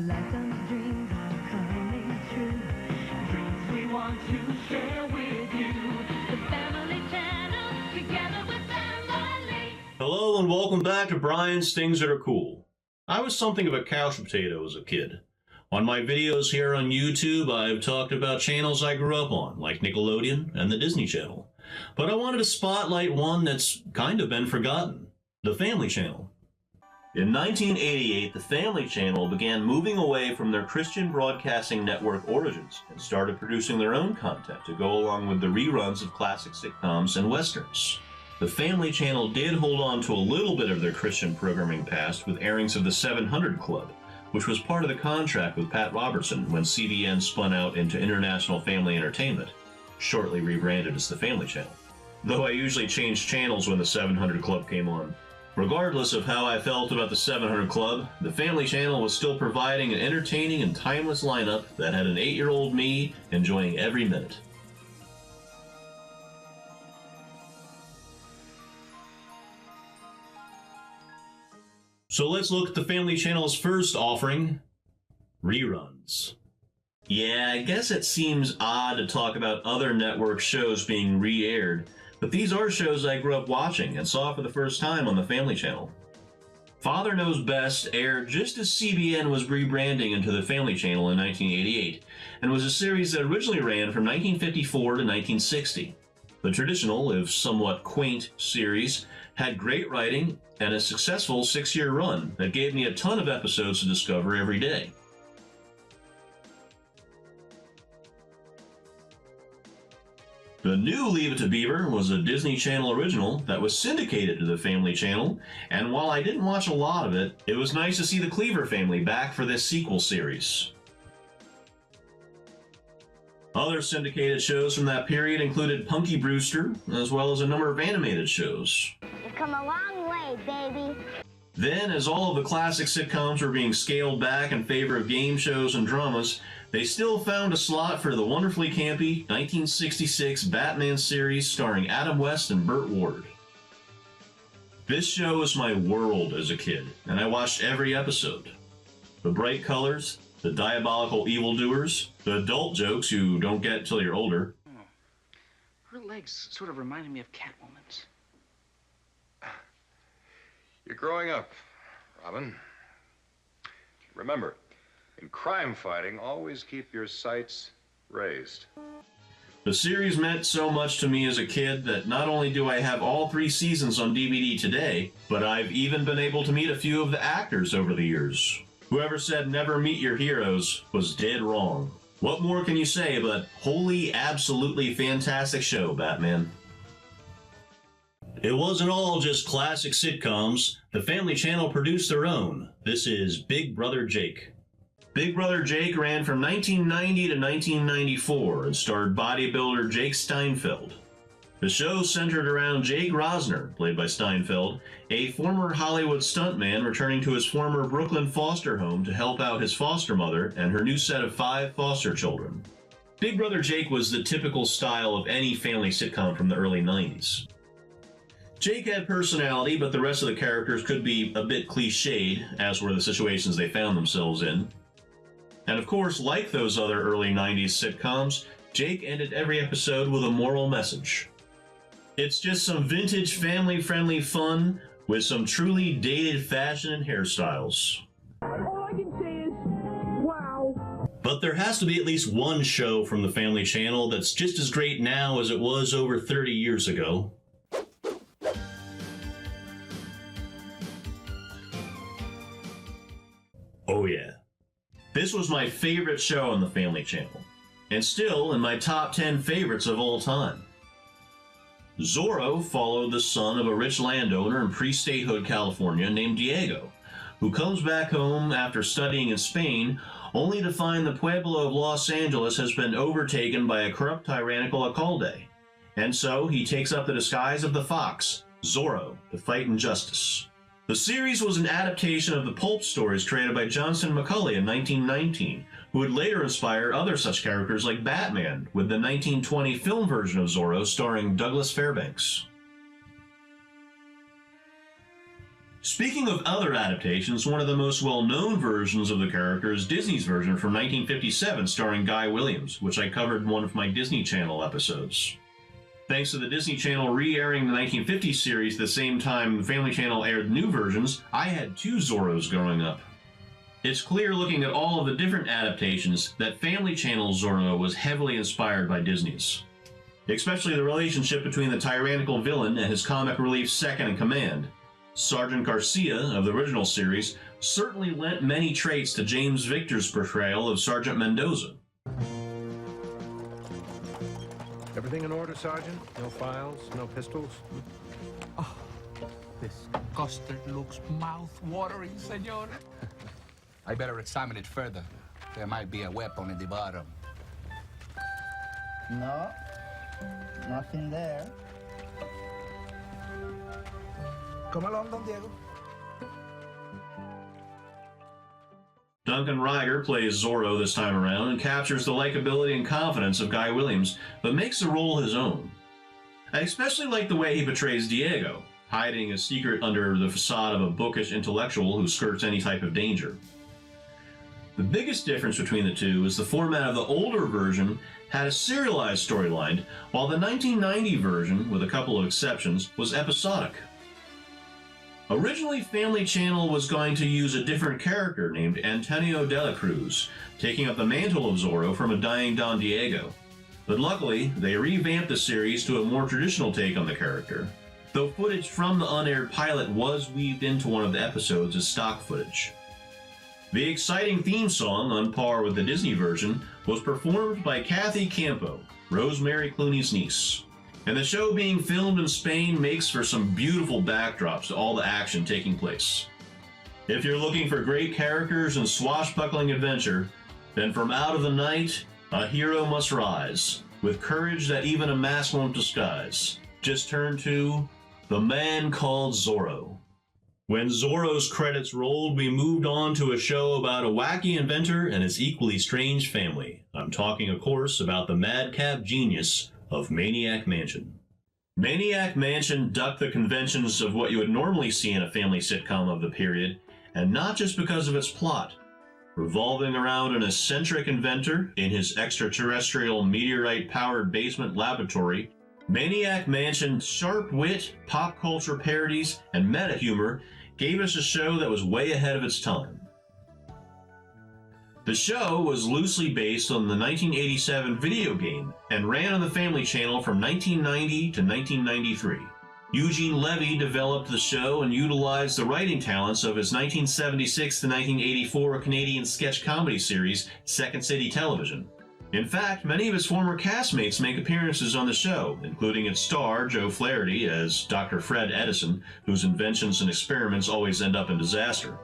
lifetime's dreams are coming true. Dreams we want to share with you. The Family Channel, together with family. Hello and welcome back to Brian's Things That Are Cool. I was something of a couch potato as a kid. On my videos here on YouTube, I've talked about channels I grew up on, like Nickelodeon and the Disney Channel. But I wanted to spotlight one that's kind of been forgotten, the Family Channel. In 1988, the Family Channel began moving away from their Christian Broadcasting Network origins and started producing their own content to go along with the reruns of classic sitcoms and westerns. The Family Channel did hold on to a little bit of their Christian programming past with airings of the 700 Club, which was part of the contract with Pat Robertson when CBN spun out into International Family Entertainment, shortly rebranded as the Family Channel. Though I usually changed channels when the 700 Club came on. Regardless of how I felt about the 700 Club, the Family Channel was still providing an entertaining and timeless lineup that had an 8-year-old me enjoying every minute. So let's look at the Family Channel's first offering, reruns. Yeah, I guess it seems odd to talk about other network shows being re-aired, but these are shows I grew up watching and saw for the first time on the Family Channel. Father Knows Best aired just as CBN was rebranding into the Family Channel in 1988, and was a series that originally ran from 1954 to 1960. The traditional, if somewhat quaint, series had great writing and a successful 6-year run that gave me a ton of episodes to discover every day. The new Leave It to Beaver was a Disney Channel original that was syndicated to the Family Channel, and while I didn't watch a lot of it, it was nice to see the Cleaver family back for this sequel series. Other syndicated shows from that period included Punky Brewster, as well as a number of animated shows. You've come a long way, baby. Then, as all of the classic sitcoms were being scaled back in favor of game shows and dramas, they still found a slot for the wonderfully campy 1966 Batman series starring Adam West and Burt Ward. This show was my world as a kid, and I watched every episode. The bright colors, the diabolical evildoers, the adult jokes you don't get till you're older. Her legs sort of reminded me of Catwoman's. You're growing up, Robin. Remember, in crime fighting, always keep your sights raised. The series meant so much to me as a kid that not only do I have all 3 seasons on DVD today, but I've even been able to meet a few of the actors over the years. Whoever said never meet your heroes was dead wrong. What more can you say but holy, absolutely fantastic show, Batman? It wasn't all just classic sitcoms. The Family Channel produced their own. This is Big Brother Jake. Big Brother Jake ran from 1990 to 1994 and starred bodybuilder Jake Steinfeld. The show centered around Jake Rosner, played by Steinfeld, a former Hollywood stuntman returning to his former Brooklyn foster home to help out his foster mother and her new set of 5 foster children. Big Brother Jake was the typical style of any family sitcom from the early 90s. Jake had personality, but the rest of the characters could be a bit cliched, as were the situations they found themselves in. And of course, like those other early 90s sitcoms, Jake ended every episode with a moral message. It's just some vintage family-friendly fun with some truly dated fashion and hairstyles. All I can say is, wow. But there has to be at least one show from the Family Channel that's just as great now as it was over 30 years ago. Oh yeah. This was my favorite show on the Family Channel, and still in my top 10 favorites of all time. Zorro followed the son of a rich landowner in pre-statehood California named Diego, who comes back home after studying in Spain, only to find the Pueblo of Los Angeles has been overtaken by a corrupt tyrannical alcalde. And so he takes up the disguise of the fox, Zorro, to fight injustice. The series was an adaptation of the pulp stories created by Johnston McCulley in 1919, who would later inspire other such characters like Batman, with the 1920 film version of Zorro starring Douglas Fairbanks. Speaking of other adaptations, one of the most well-known versions of the character is Disney's version from 1957 starring Guy Williams, which I covered in one of my Disney Channel episodes. Thanks to the Disney Channel re-airing the 1950s series the same time the Family Channel aired new versions, I had 2 Zorros growing up. It's clear looking at all of the different adaptations that Family Channel's Zorro was heavily inspired by Disney's. Especially the relationship between the tyrannical villain and his comic relief second-in-command. Sergeant Garcia of the original series certainly lent many traits to James Victor's portrayal of Sergeant Mendoza. Everything in order, Sergeant? No files, no pistols? Oh, this custard looks mouth-watering, senor. I better examine it further. There might be a weapon in the bottom. No, nothing there. Come along, Don Diego. Duncan Ryder plays Zorro this time around and captures the likability and confidence of Guy Williams, but makes the role his own. I especially like the way he portrays Diego, hiding his secret under the facade of a bookish intellectual who skirts any type of danger. The biggest difference between the two is the format of the older version had a serialized storyline, while the 1990 version, with a couple of exceptions, was episodic. Originally, Family Channel was going to use a different character named Antonio de la Cruz, taking up the mantle of Zorro from a dying Don Diego. But luckily, they revamped the series to a more traditional take on the character, though footage from the unaired pilot was weaved into one of the episodes as stock footage. The exciting theme song, on par with the Disney version, was performed by Kathy Campo, Rosemary Clooney's niece. And the show being filmed in Spain makes for some beautiful backdrops to all the action taking place. If you're looking for great characters and swashbuckling adventure, then from out of the night, a hero must rise, with courage that even a mask won't disguise. Just turn to The Man Called Zorro. When Zorro's credits rolled, we moved on to a show about a wacky inventor and his equally strange family. I'm talking, of course, about the madcap genius of Maniac Mansion. Maniac Mansion ducked the conventions of what you would normally see in a family sitcom of the period, and not just because of its plot. Revolving around an eccentric inventor in his extraterrestrial meteorite-powered basement laboratory, Maniac Mansion's sharp wit, pop culture parodies, and meta-humor gave us a show that was way ahead of its time. The show was loosely based on the 1987 video game and ran on the Family Channel from 1990 to 1993. Eugene Levy developed the show and utilized the writing talents of his 1976 to 1984 Canadian sketch comedy series, Second City Television. In fact, many of his former castmates make appearances on the show, including its star, Joe Flaherty, as Dr. Fred Edison, whose inventions and experiments always end up in disaster.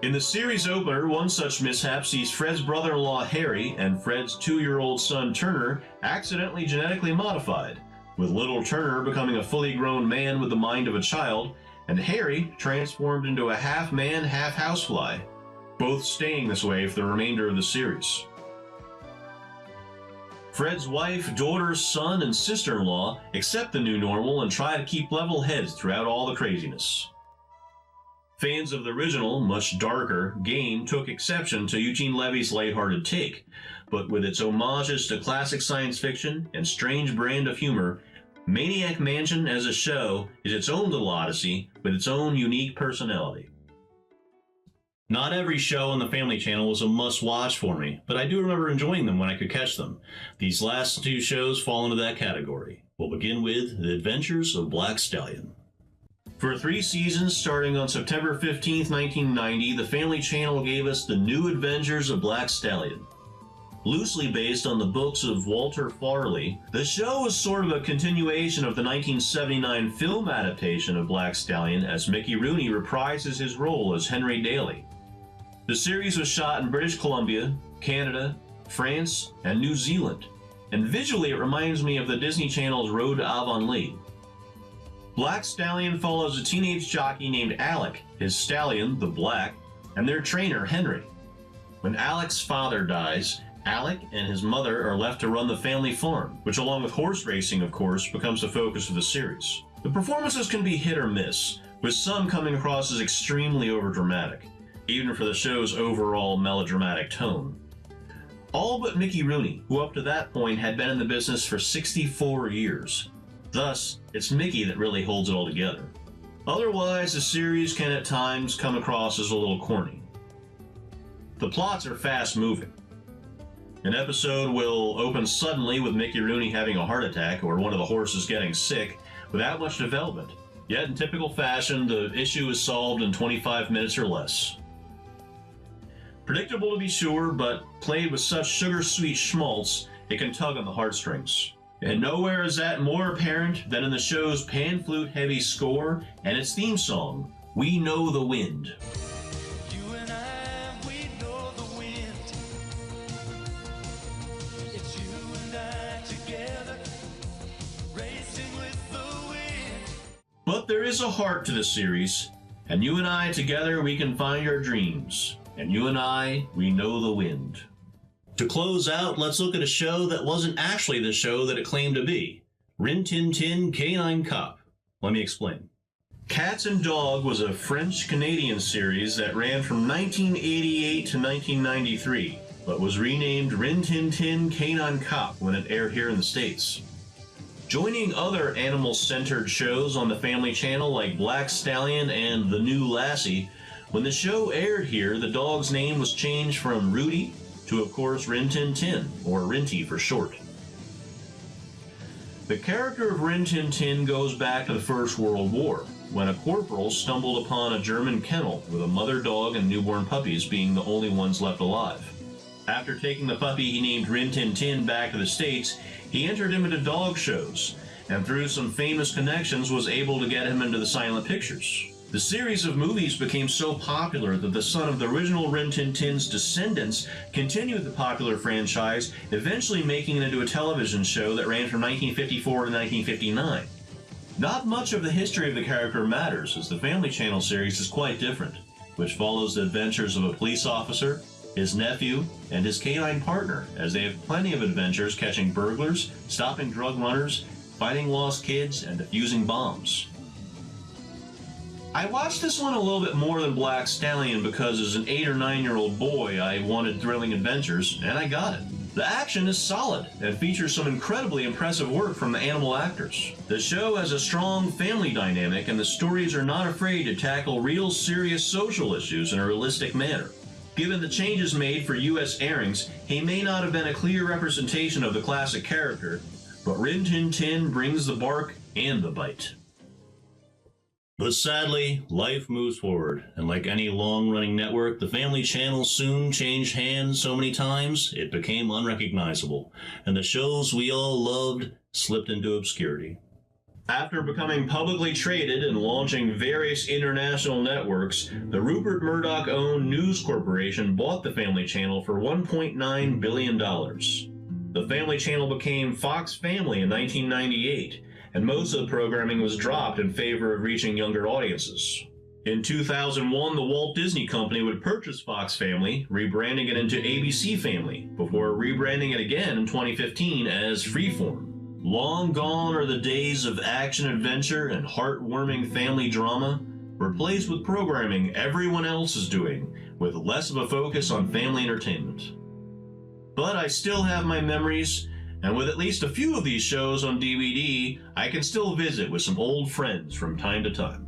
In the series opener, one such mishap sees Fred's brother-in-law Harry and Fred's 2-year-old son Turner accidentally genetically modified, with little Turner becoming a fully grown man with the mind of a child, and Harry transformed into a half-man, half-housefly, both staying this way for the remainder of the series. Fred's wife, daughter, son, and sister-in-law accept the new normal and try to keep level heads throughout all the craziness. Fans of the original, much darker, game took exception to Eugene Levy's lighthearted take, but with its homages to classic science fiction and strange brand of humor, Maniac Mansion as a show is its own little odyssey with its own unique personality. Not every show on the Family Channel was a must-watch for me, but I do remember enjoying them when I could catch them. These last 2 shows fall into that category. We'll begin with The Adventures of Black Stallion. For 3 seasons, starting on September 15, 1990, the Family Channel gave us The New Adventures of Black Stallion. Loosely based on the books of Walter Farley, the show was sort of a continuation of the 1979 film adaptation of Black Stallion, as Mickey Rooney reprises his role as Henry Daly. The series was shot in British Columbia, Canada, France, and New Zealand, and visually it reminds me of the Disney Channel's Road to Avonlea. Black Stallion follows a teenage jockey named Alec, his stallion, the Black, and their trainer, Henry. When Alec's father dies, Alec and his mother are left to run the family farm, which along with horse racing, of course, becomes the focus of the series. The performances can be hit or miss, with some coming across as extremely overdramatic, even for the show's overall melodramatic tone. All but Mickey Rooney, who up to that point had been in the business for 64 years. Thus, it's Mickey that really holds it all together. Otherwise, the series can at times come across as a little corny. The plots are fast-moving. An episode will open suddenly with Mickey Rooney having a heart attack or one of the horses getting sick without much development. Yet in typical fashion, the issue is solved in 25 minutes or less. Predictable to be sure, but played with such sugar-sweet schmaltz, it can tug on the heartstrings. And nowhere is that more apparent than in the show's pan-flute-heavy score and its theme song, We Know the Wind. You and I, we know the wind. It's you and I together, racing with the wind. But there is a heart to the series, and you and I together we can find our dreams. And you and I, we know the wind. To close out, let's look at a show that wasn't actually the show that it claimed to be. Rin Tin Tin Canine Cop. Let me explain. Cats and Dog was a French-Canadian series that ran from 1988 to 1993, but was renamed Rin Tin Tin Canine Cop when it aired here in the States. Joining other animal-centered shows on the Family Channel like Black Stallion and The New Lassie, when the show aired here, the dog's name was changed from Rudy to, of course, Rin Tin Tin, or Rinty for short. The character of Rin Tin Tin goes back to the First World War, when a corporal stumbled upon a German kennel with a mother dog and newborn puppies being the only ones left alive. After taking the puppy he named Rin Tin Tin back to the States, he entered him into dog shows, and through some famous connections was able to get him into the silent pictures. The series of movies became so popular that the son of the original Rin Tin Tin's descendants continued the popular franchise, eventually making it into a television show that ran from 1954 to 1959. Not much of the history of the character matters, as the Family Channel series is quite different, which follows the adventures of a police officer, his nephew, and his canine partner, as they have plenty of adventures catching burglars, stopping drug runners, finding lost kids, and defusing bombs. I watched this one a little bit more than Black Stallion because as an 8 or 9-year-old boy I wanted thrilling adventures, and I got it. The action is solid and features some incredibly impressive work from the animal actors. The show has a strong family dynamic and the stories are not afraid to tackle real serious social issues in a realistic manner. Given the changes made for US airings, he may not have been a clear representation of the classic character, but Rin Tin Tin brings the bark and the bite. But sadly, life moves forward, and like any long-running network, the Family Channel soon changed hands so many times it became unrecognizable, and the shows we all loved slipped into obscurity. After becoming publicly traded and launching various international networks, the Rupert Murdoch-owned News Corporation bought the Family Channel for $1.9 billion. The Family Channel became Fox Family in 1998, and most of the programming was dropped in favor of reaching younger audiences. In 2001, the Walt Disney Company would purchase Fox Family, rebranding it into ABC Family, before rebranding it again in 2015 as Freeform. Long gone are the days of action-adventure and heartwarming family drama, replaced with programming everyone else is doing, with less of a focus on family entertainment. But I still have my memories, and with at least a few of these shows on DVD, I can still visit with some old friends from time to time.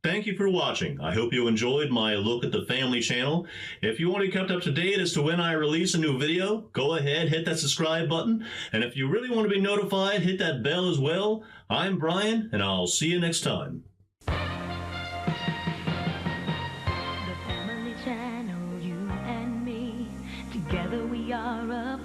Thank you for watching. I hope you enjoyed my look at the Family Channel. If you want to be kept up to date as to when I release a new video, go ahead, hit that subscribe button. And if you really want to be notified, hit that bell as well. I'm Brian, and I'll see you next time. The Family Channel, you and me, together we are a